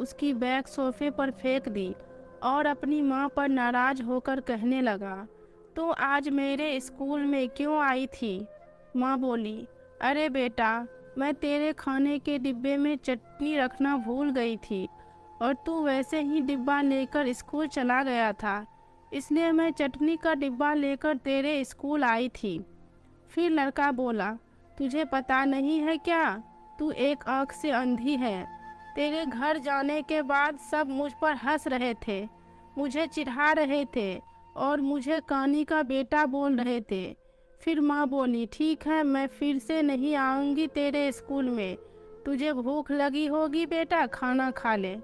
उसकी बैग सोफे पर फेंक दी और अपनी माँ पर नाराज होकर कहने लगा, तो आज मेरे स्कूल में क्यों आई थी? माँ बोली, अरे बेटा, मैं तेरे खाने के डिब्बे में चटनी रखना भूल गई थी और तू वैसे ही डिब्बा लेकर स्कूल चला गया था, इसलिए मैं चटनी का डिब्बा लेकर तेरे स्कूल आई थी। फिर लड़का बोला, तुझे पता नहीं है क्या, तू एक आँख से अंधी है। तेरे घर जाने के बाद सब मुझ पर हंस रहे थे, मुझे चिढ़ा रहे थे और मुझे कानी का बेटा बोल रहे थे। फिर माँ बोली, ठीक है, मैं फिर से नहीं आऊँगी तेरे स्कूल में। तुझे भूख लगी होगी बेटा, खाना खा ले।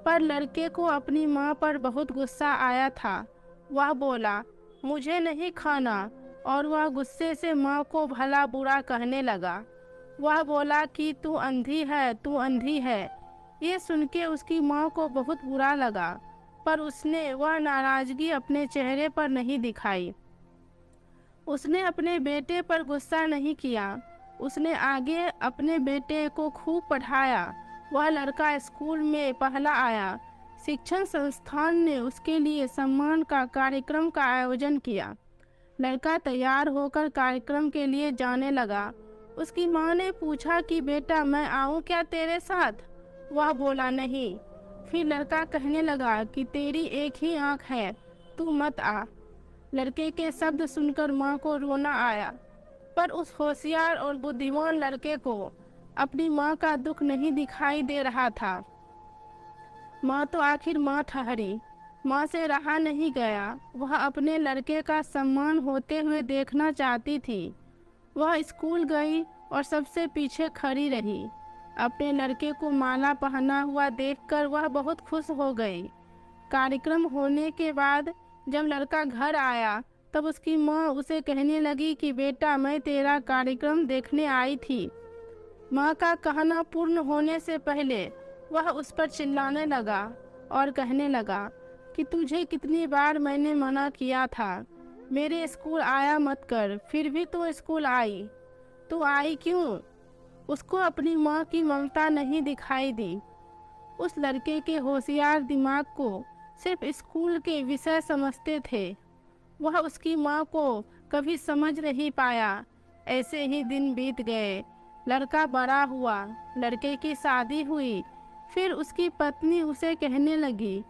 पर लड़के को अपनी माँ पर बहुत गुस्सा आया था। वह बोला, मुझे नहीं खाना, और वह गुस्से से माँ को भला बुरा कहने लगा। वह बोला कि तू अंधी है, तू अंधी है। ये सुन के उसकी माँ को बहुत बुरा लगा, पर उसने वह नाराज़गी अपने चेहरे पर नहीं दिखाई। उसने अपने बेटे पर गुस्सा नहीं किया। उसने आगे अपने बेटे को खूब पढ़ाया। वह लड़का स्कूल में पहला आया। शिक्षण संस्थान ने उसके लिए सम्मान का कार्यक्रम का आयोजन किया। लड़का तैयार होकर कार्यक्रम के लिए जाने लगा। उसकी माँ ने पूछा कि बेटा, मैं आऊँ क्या तेरे साथ? वह बोला, नहीं। फिर लड़का कहने लगा कि तेरी एक ही आँख है, तू मत आ। लड़के के शब्द सुनकर माँ को रोना आया, पर उस होशियार और बुद्धिमान लड़के को अपनी माँ का दुख नहीं दिखाई दे रहा था। माँ तो आखिर माँ ठहरी। माँ से रहा नहीं गया। वह अपने लड़के का सम्मान होते हुए देखना चाहती थी। वह स्कूल गई और सबसे पीछे खड़ी रही। अपने लड़के को माला पहना हुआ देखकर वह बहुत खुश हो गई। कार्यक्रम होने के बाद जब लड़का घर आया, तब उसकी माँ उसे कहने लगी कि बेटा, मैं तेरा कार्यक्रम देखने आई थी। माँ का कहना पूर्ण होने से पहले वह उस पर चिल्लाने लगा और कहने लगा कि तुझे कितनी बार मैंने मना किया था, मेरे स्कूल आया मत कर, फिर भी तू स्कूल आई। तू आई क्यों? उसको अपनी माँ की ममता नहीं दिखाई दी। उस लड़के के होशियार दिमाग को सिर्फ स्कूल के विषय समझते थे। वह उसकी माँ को कभी समझ नहीं पाया। ऐसे ही दिन बीत गए। लड़का बड़ा हुआ, लड़के की शादी हुई। फिर उसकी पत्नी उसे कहने लगी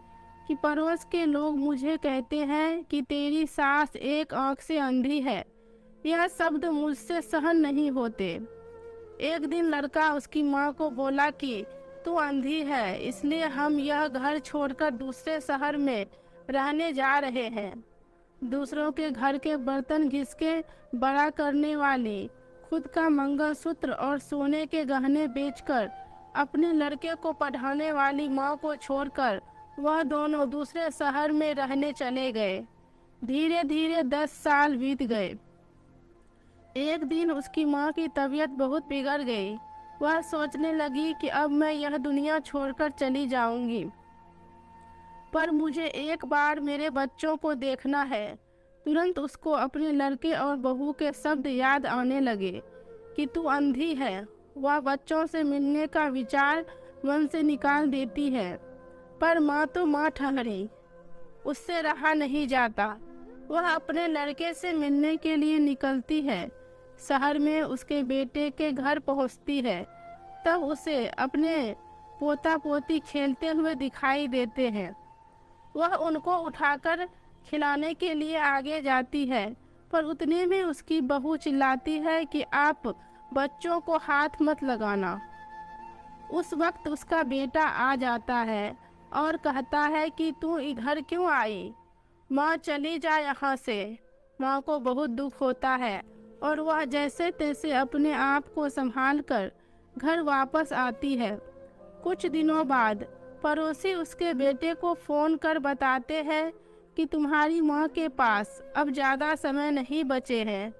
कि पड़ोस के लोग मुझे कहते हैं कि तेरी सास एक आँख से अंधी है। यह शब्द मुझसे सहन नहीं होते। एक दिन लड़का उसकी माँ को बोला कि तू अंधी है, इसलिए हम यह घर छोड़कर दूसरे शहर में रहने जा रहे हैं। दूसरों के घर के बर्तन घिस के बड़ा करने वाली, खुद का मंगलसूत्र और सोने के गहने बेचकर अपने लड़के को पढ़ाने वाली माँ को छोड़कर वह दोनों दूसरे शहर में रहने चले गए। धीरे धीरे 10 साल बीत गए। एक दिन उसकी माँ की तबीयत बहुत बिगड़ गई। वह सोचने लगी कि अब मैं यह दुनिया छोड़कर चली जाऊंगी, पर मुझे एक बार मेरे बच्चों को देखना है। तुरंत उसको अपने लड़के और बहू के शब्द याद आने लगे कि तू अंधी है। वह बच्चों से मिलने का विचार मन से निकाल देती है, पर माँ तो माँ ठहरी। उससे रहा नहीं जाता। वह अपने लड़के से मिलने के लिए निकलती है। शहर में उसके बेटे के घर पहुंचती है, तब उसे अपने पोता पोती खेलते हुए दिखाई देते हैं। वह उनको उठाकर खिलाने के लिए आगे जाती है, पर उतने में उसकी बहू चिल्लाती है कि आप बच्चों को हाथ मत लगाना। उस वक्त उसका बेटा आ जाता है और कहता है कि तू इधर क्यों आई? माँ, चली जा यहाँ से। माँ को बहुत दुख होता है और वह जैसे तैसे अपने आप को संभाल कर घर वापस आती है। कुछ दिनों बाद पड़ोसी उसके बेटे को फ़ोन कर बताते हैं कि तुम्हारी माँ के पास अब ज़्यादा समय नहीं बचे हैं,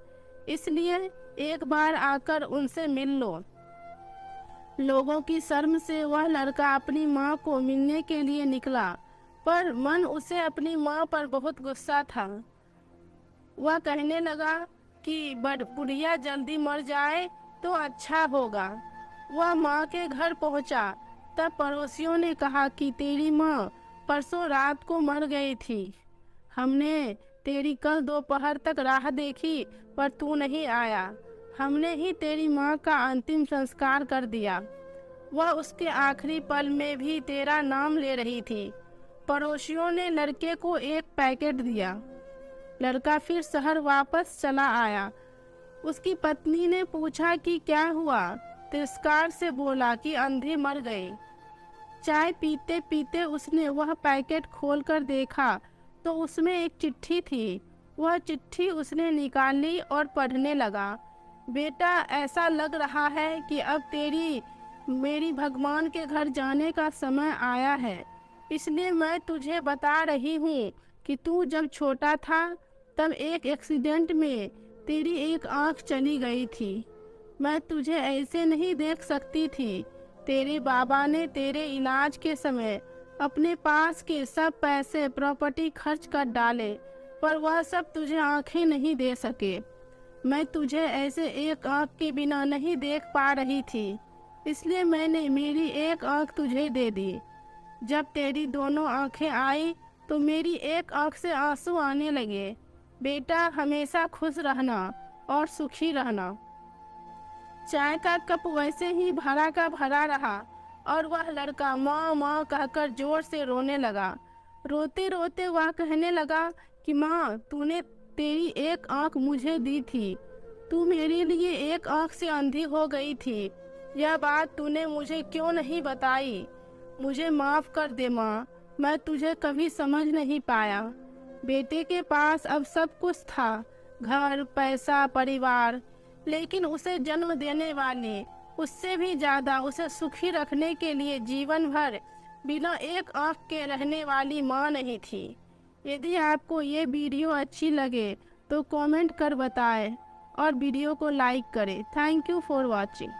इसलिए एक बार आकर उनसे मिल लो। लोगों की शर्म से वह लड़का अपनी माँ को मिलने के लिए निकला, पर मन उसे अपनी माँ पर बहुत गुस्सा था। वह कहने लगा कि बुढ़िया जल्दी मर जाए तो अच्छा होगा। वह माँ के घर पहुँचा। तब पड़ोसियों ने कहा कि तेरी माँ परसों रात को मर गई थी। हमने तेरी कल दोपहर तक राह देखी पर तू नहीं आया। हमने ही तेरी माँ का अंतिम संस्कार कर दिया। वह उसके आखिरी पल में भी तेरा नाम ले रही थी। पड़ोसियों ने लड़के को एक पैकेट दिया। लड़का फिर शहर वापस चला आया। उसकी पत्नी ने पूछा कि क्या हुआ। तिरस्कार से बोला कि अंधे मर गए। चाय पीते पीते उसने वह पैकेट खोलकर देखा तो उसमें एक चिट्ठी थी। वह चिट्ठी उसने निकाली और पढ़ने लगा। बेटा, ऐसा लग रहा है कि अब मेरी भगवान के घर जाने का समय आया है। इसलिए मैं तुझे बता रही हूँ कि तू जब छोटा था तब एक एक्सीडेंट में तेरी एक आँख चली गई थी। मैं तुझे ऐसे नहीं देख सकती थी। तेरे बाबा ने तेरे इलाज के समय अपने पास के सब पैसे प्रॉपर्टी खर्च कर डाले, पर वह सब तुझे आंखें नहीं दे सके। मैं तुझे ऐसे एक आंख के बिना नहीं देख पा रही थी, इसलिए मैंने मेरी एक आंख तुझे दे दी। जब तेरी दोनों आंखें आई तो मेरी एक आंख से आंसू आने लगे। बेटा, हमेशा खुश रहना और सुखी रहना। चाय का कप वैसे ही भरा का भरा रहा और वह लड़का माँ माँ कहकर जोर से रोने लगा। रोते रोते वह कहने लगा कि माँ, तूने तेरी एक आंख मुझे दी थी। तू मेरे लिए एक आंख से अंधी हो गई थी। यह बात तूने मुझे क्यों नहीं बताई? मुझे माफ़ कर दे माँ, मैं तुझे कभी समझ नहीं पाया। बेटे के पास अब सब कुछ था, घर, पैसा, परिवार, लेकिन उसे जन्म देने वाले उससे भी ज़्यादा उसे सुखी रखने के लिए जीवन भर बिना एक आँख के रहने वाली माँ नहीं थी। यदि आपको ये वीडियो अच्छी लगे तो कमेंट कर बताएं और वीडियो को लाइक करें। Thank you for watching.